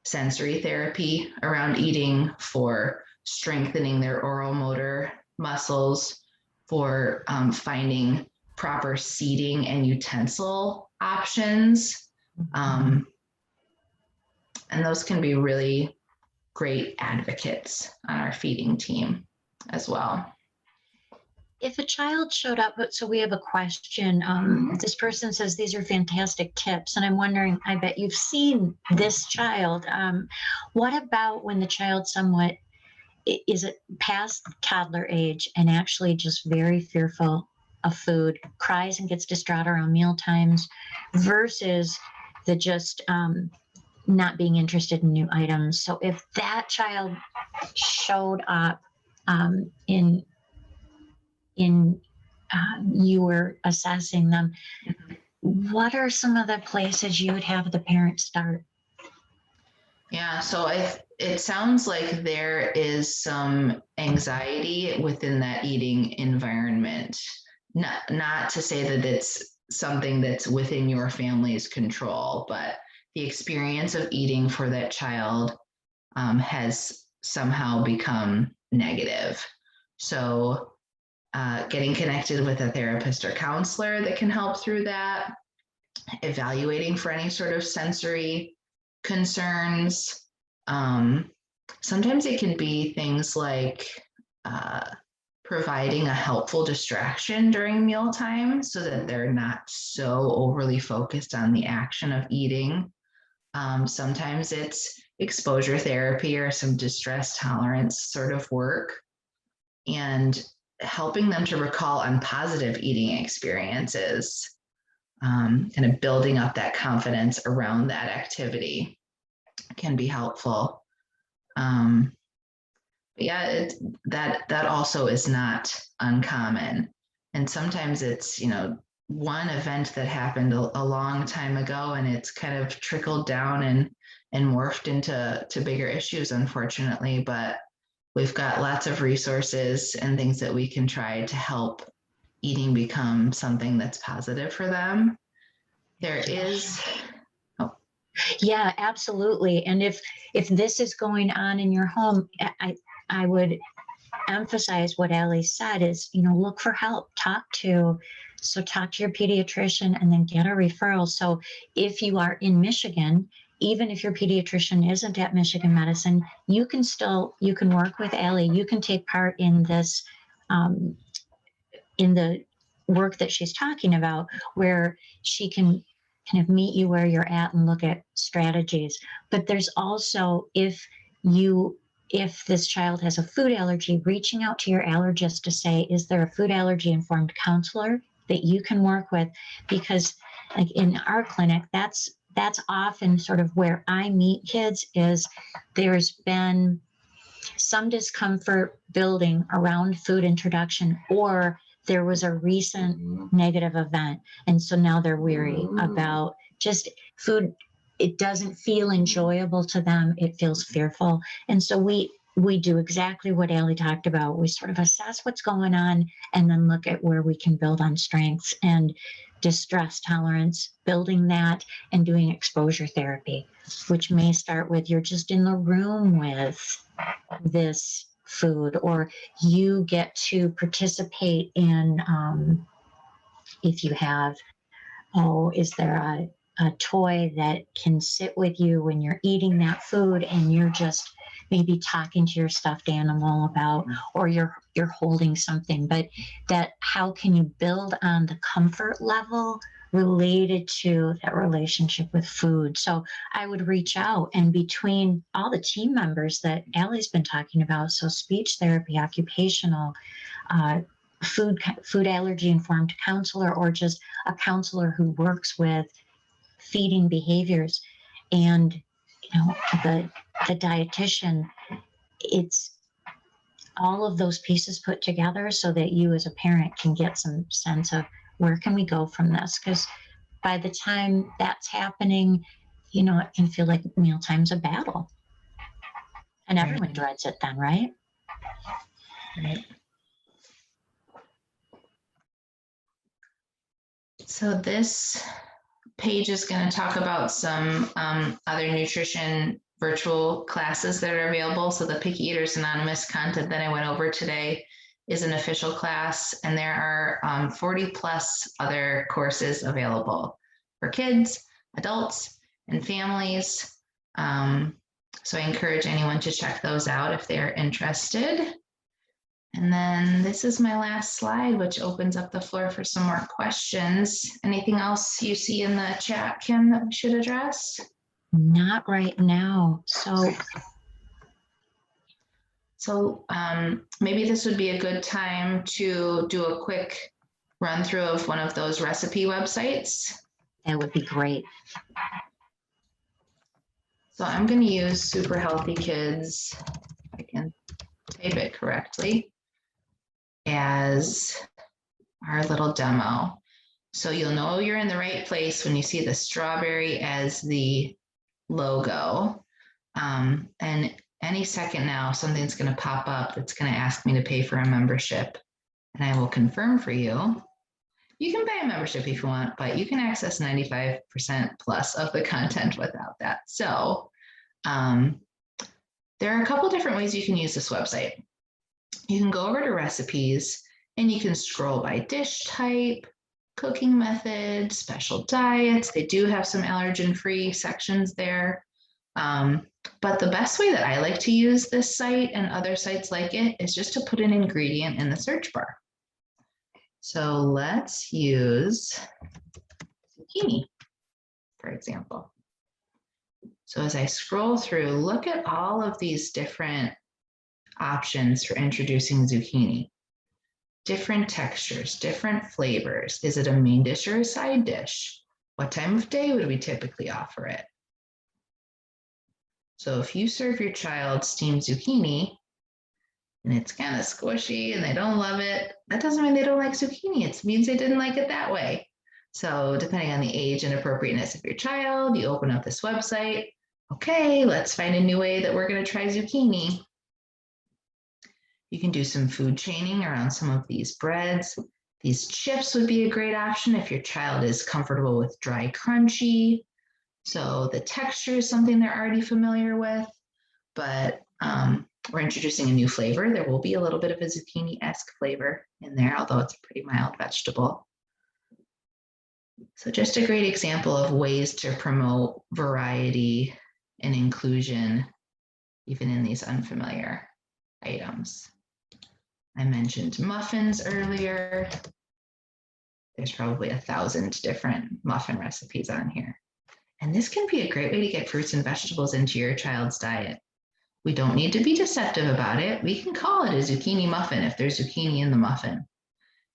sensory therapy around eating, for strengthening their oral motor muscles, for finding proper seating and utensil options. And those can be really great advocates on our feeding team as well. If a child showed up, so we have a question. This person says these are fantastic tips, and I'm wondering, I bet you've seen this child. What about when the child somewhat is it past toddler age and actually just very fearful of food, cries and gets distraught around meal times, versus the just not being interested in new items? So if that child showed up in you were assessing them, what are some of the places you would have the parents start? Yeah, so it sounds like there is some anxiety within that eating environment. Not to say that it's something that's within your family's control, but the experience of eating for that child has somehow become negative. So getting connected with a therapist or counselor that can help through that, evaluating for any sort of sensory concerns. Sometimes it can be things like providing a helpful distraction during mealtime so that they're not so overly focused on the action of eating. Sometimes it's exposure therapy or some distress tolerance sort of work, and helping them to recall on positive eating experiences, kind of building up that confidence around that activity can be helpful. Yeah, that also is not uncommon. And sometimes it's, one event that happened a long time ago, and it's kind of trickled down and morphed into bigger issues, unfortunately. But we've got lots of resources and things that we can try to help eating become something that's positive for them. There is, Yeah, absolutely. And if this is going on in your home, I would emphasize what Allie said is, look for help, talk to your pediatrician and then get a referral. So if you are in Michigan, even if your pediatrician isn't at Michigan Medicine, you can work with Allie. You can take part in this, in the work that she's talking about, where she can kind of meet you where you're at and look at strategies. But there's also, if this child has a food allergy, reaching out to your allergist to say, is there a food allergy informed counselor that you can work with? Because like in our clinic, that's often sort of where I meet kids. Is there's been some discomfort building around food introduction, or there was a recent negative event. And so now they're weary about just food. It doesn't feel enjoyable to them. It feels fearful. And so we do exactly what Allie talked about. We sort of assess what's going on and then look at where we can build on strengths and distress tolerance, building that, and doing exposure therapy, which may start with you're just in the room with this food, or you get to participate in, if you have, is there a toy that can sit with you when you're eating that food and you're just maybe talking to your stuffed animal about, or you're holding something, but that how can you build on the comfort level related to that relationship with food. So I would reach out, and between all the team members that Allie's been talking about, so speech therapy, occupational, food allergy informed counselor, or just a counselor who works with feeding behaviors, and the dietitian, it's all of those pieces put together so that you as a parent can get some sense of where can we go from this. Because by the time that's happening, it can feel like mealtime's a battle, and everyone dreads it then, right? Right. So this page is going to talk about some other nutrition virtual classes that are available. So the Picky Eaters Anonymous content that I went over today is an official class, and there are 40 plus other courses available for kids, adults, and families. So I encourage anyone to check those out if they are interested. And then this is my last slide, which opens up the floor for some more questions. Anything else you see in the chat, Kim, that we should address? Not right now. So maybe this would be a good time to do a quick run through of one of those recipe websites. That would be great. So I'm going to use Super Healthy Kids, if I can type it correctly, as our little demo. So you'll know you're in the right place when you see the strawberry as the logo. And any second now, something's going to pop up that's going to ask me to pay for a membership. And I will confirm for you. You can pay a membership if you want, but you can access 95% plus of the content without that. So there are a couple different ways you can use this website. You can go over to recipes and you can scroll by dish type, cooking method, special diets. They do have some allergen-free sections there. But the best way that I like to use this site and other sites like it is just to put an ingredient in the search bar. So let's use zucchini, for example. So as I scroll through, look at all of these different options for introducing zucchini. Different textures, different flavors. Is it a main dish or a side dish? What time of day would we typically offer it? So if you serve your child steamed zucchini, and it's kind of squishy and they don't love it, that doesn't mean they don't like zucchini. It means they didn't like it that way. So depending on the age and appropriateness of your child, you open up this website. Okay, let's find a new way that we're going to try zucchini. You can do some food chaining around some of these breads. These chips would be a great option if your child is comfortable with dry crunchy. So the texture is something they're already familiar with, but we're introducing a new flavor. There will be a little bit of a zucchini-esque flavor in there, although it's a pretty mild vegetable. So just a great example of ways to promote variety and inclusion, even in these unfamiliar items. I mentioned muffins earlier. There's probably 1,000 different muffin recipes on here. And this can be a great way to get fruits and vegetables into your child's diet. We don't need to be deceptive about it. We can call it a zucchini muffin if there's zucchini in the muffin.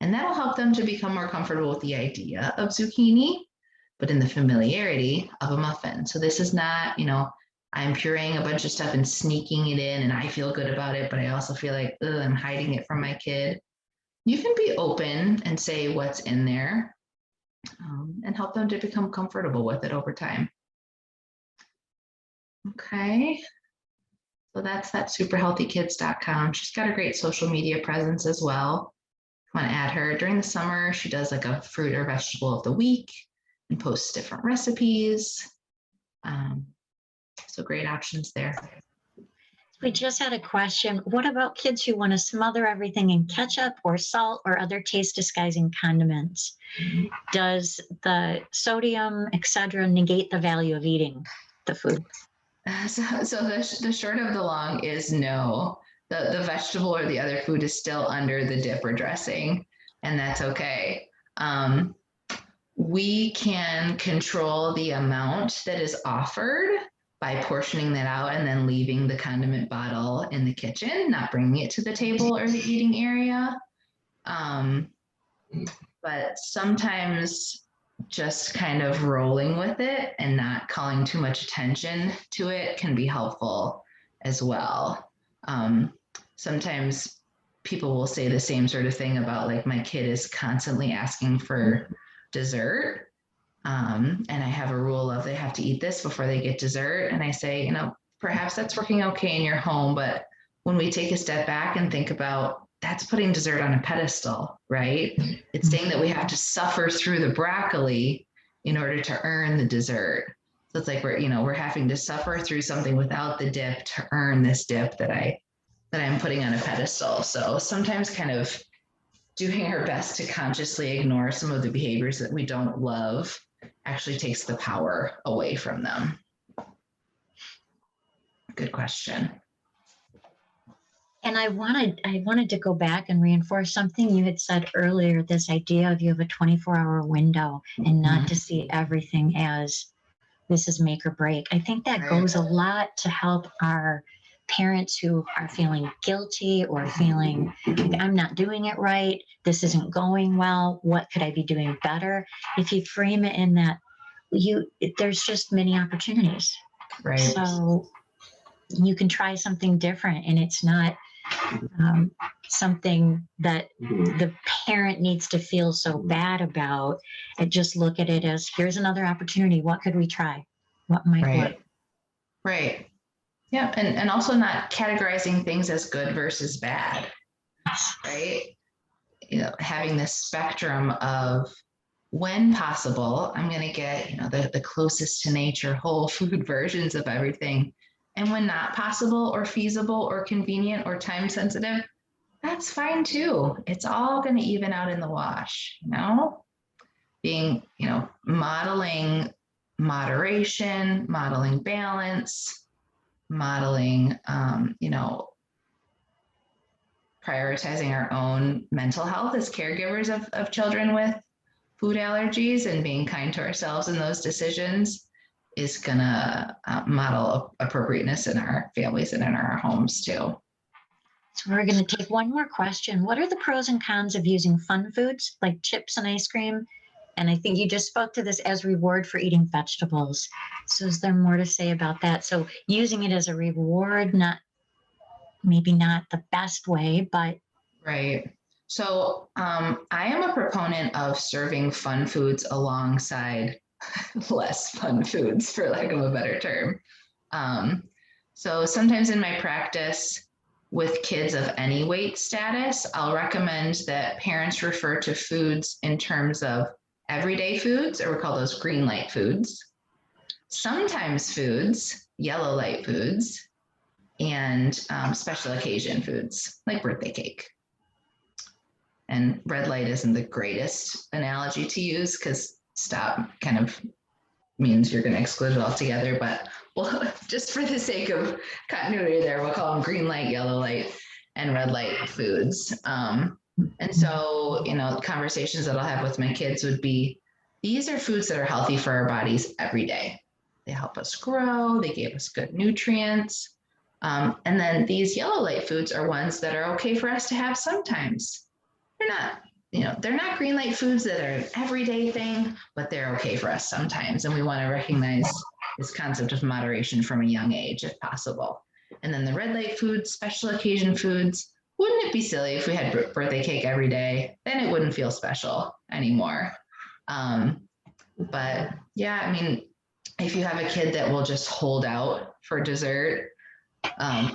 And that'll help them to become more comfortable with the idea of zucchini, but in the familiarity of a muffin. So this is not, I'm pureeing a bunch of stuff and sneaking it in and I feel good about it, but I also feel like I'm hiding it from my kid. You can be open and say what's in there and help them to become comfortable with it over time. Okay. So that's that superhealthykids.com. She's got a great social media presence as well. I want to add her. During the summer, she does like a fruit or vegetable of the week and posts different recipes. So great options there. We just had a question. What about kids who want to smother everything in ketchup or salt or other taste disguising condiments? Does the sodium, etc., negate the value of eating the food? So the short of the long is no. The vegetable or the other food is still under the dip or dressing, and that's okay. We can control the amount that is offered by portioning that out and then leaving the condiment bottle in the kitchen, not bringing it to the table or the eating area. But sometimes just kind of rolling with it and not calling too much attention to it can be helpful as well. Sometimes people will say the same sort of thing about like, my kid is constantly asking for dessert. And I have a rule of they have to eat this before they get dessert. And I say, perhaps that's working okay in your home, but when we take a step back and think about that's putting dessert on a pedestal, right? It's saying that we have to suffer through the broccoli in order to earn the dessert. So it's like we're having to suffer through something without the dip to earn this dip that I'm putting on a pedestal. So sometimes kind of doing our best to consciously ignore some of the behaviors that we don't love actually takes the power away from them. Good question. And I wanted to go back and reinforce something you had said earlier, this idea of you have a 24-hour window and not to see everything as this is make or break. I think that goes a lot to help our parents who are feeling guilty or feeling like I'm not doing it right, this isn't going well, what could I be doing better? If you frame it in that, there's just many opportunities. Right. So you can try something different, and it's not something that the parent needs to feel so bad about. And just look at it as, here's another opportunity. What could we try? What might work? Right. Yeah, and also not categorizing things as good versus bad, right? Having this spectrum of, when possible, I'm going to get the closest to nature, whole food versions of everything. And when not possible or feasible or convenient or time sensitive, that's fine too. It's all going to even out in the wash, being, modeling moderation, modeling balance, modeling, prioritizing our own mental health as caregivers of children with food allergies and being kind to ourselves in those decisions is going to model appropriateness in our families and in our homes too. So we're going to take one more question. What are the pros and cons of using fun foods like chips and ice cream? And I think you just spoke to this as reward for eating vegetables. So is there more to say about that? So using it as a reward, not maybe not the best way, but. Right. So I am a proponent of serving fun foods alongside less fun foods, for lack of a better term. So sometimes in my practice with kids of any weight status, I'll recommend that parents refer to foods in terms of everyday foods, or we call those green light foods, sometimes foods, yellow light foods, and special occasion foods like birthday cake. And red light isn't the greatest analogy to use because stop kind of means you're going to exclude it altogether. But well, just for the sake of continuity there, we'll call them green light, yellow light, and red light foods. And so, conversations that I'll have with my kids would be, these are foods that are healthy for our bodies every day. They help us grow. They give us good nutrients. And then these yellow light foods are ones that are okay for us to have sometimes. They're not green light foods that are an everyday thing, but they're okay for us sometimes. And we want to recognize this concept of moderation from a young age, if possible. And then the red light foods, special occasion foods, wouldn't it be silly if we had birthday cake every day? Then it wouldn't feel special anymore. But yeah, I mean, if you have a kid that will just hold out for dessert,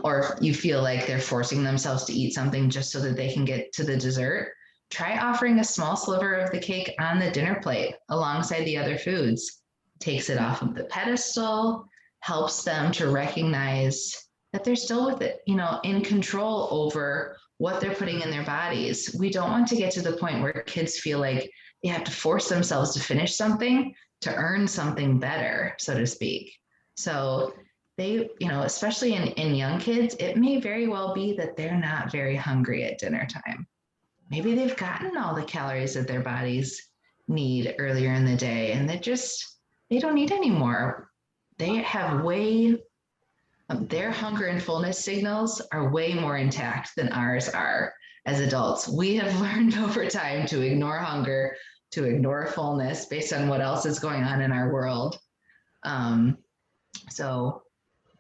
or if you feel like they're forcing themselves to eat something just so that they can get to the dessert, try offering a small sliver of the cake on the dinner plate alongside the other foods. Takes it off of the pedestal, helps them to recognize that they're still with it, in control over what they're putting in their bodies. We don't want to get to the point where kids feel like they have to force themselves to finish something to earn something better, so to speak. So they, especially in young kids, it may very well be that they're not very hungry at dinner time. Maybe they've gotten all the calories that their bodies need earlier in the day, and they don't need any more. They have their hunger and fullness signals are way more intact than ours are as adults. We have learned over time to ignore hunger, to ignore fullness based on what else is going on in our world. So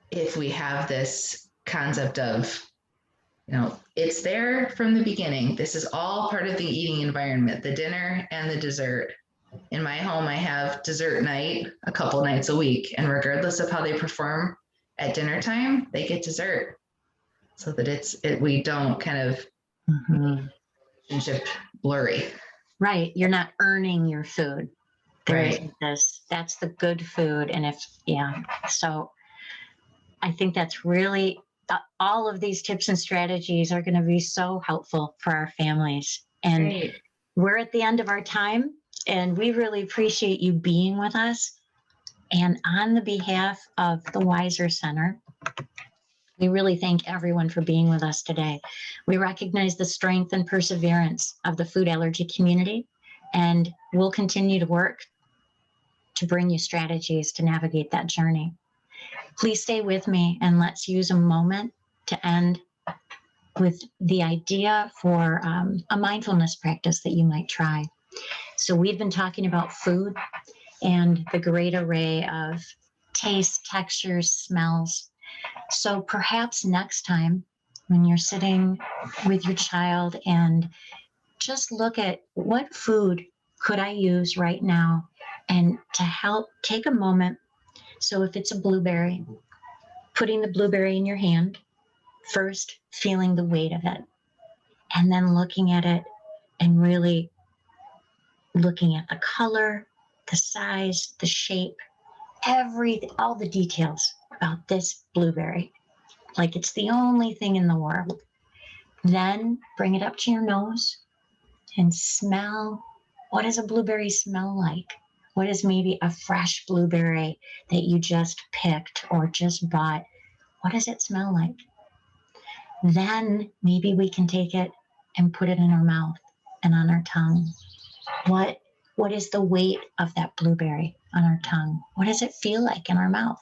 if we have this concept of, it's there from the beginning. This is all part of the eating environment, the dinner and the dessert. In my home, I have dessert night a couple nights a week, and regardless of how they perform at dinner time, they get dessert, so that we don't kind of relationship blurry. Right. You're not earning your food. Right. That's the good food. And so I think that's really, all of these tips and strategies are going to be so helpful for our families. And Right. We're at the end of our time, and we really appreciate you being with us. And on the behalf of the Weiser Center, we really thank everyone for being with us today. We recognize the strength and perseverance of the food allergy community, and we'll continue to work to bring you strategies to navigate that journey. Please stay with me, and let's use a moment to end with the idea for a mindfulness practice that you might try. So we've been talking about food and the great array of tastes, textures, smells. So perhaps next time when you're sitting with your child, and just look at what food could I use right now, and to help take a moment. So if it's a blueberry, putting the blueberry in your hand, first feeling the weight of it, and then looking at it and really looking at the color, the size, the shape, all the details about this blueberry, like it's the only thing in the world. Then bring it up to your nose and smell. What does a blueberry smell like? What is maybe a fresh blueberry that you just picked or just bought? What does it smell like? Then maybe we can take it and put it in our mouth and on our tongue. What is the weight of that blueberry on our tongue? What does it feel like in our mouth?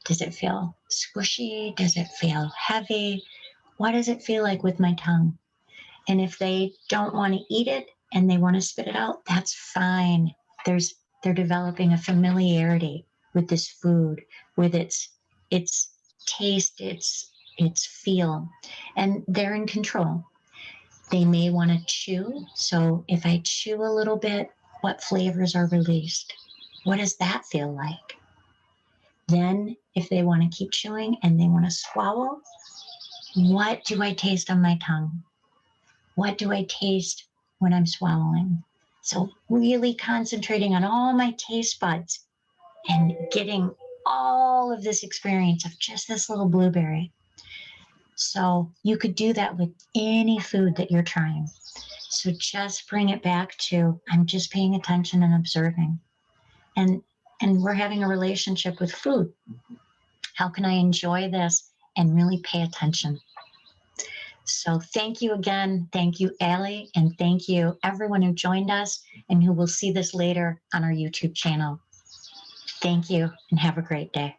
Does it feel squishy? Does it feel heavy? What does it feel like with my tongue? And if they don't want to eat it and they want to spit it out, that's fine. They're developing a familiarity with this food, with its taste, its it's feel, and they're in control. They may want to chew. So if I chew a little bit, what flavors are released? What does that feel like? Then if they want to keep chewing and they want to swallow, what do I taste on my tongue? What do I taste when I'm swallowing? So really concentrating on all my taste buds and getting all of this experience of just this little blueberry. So you could do that with any food that you're trying. So just bring it back to, I'm just paying attention and observing. And we're having a relationship with food. How can I enjoy this and really pay attention? So thank you again. Thank you, Allie, and thank you everyone who joined us and who will see this later on our YouTube channel. Thank you and have a great day.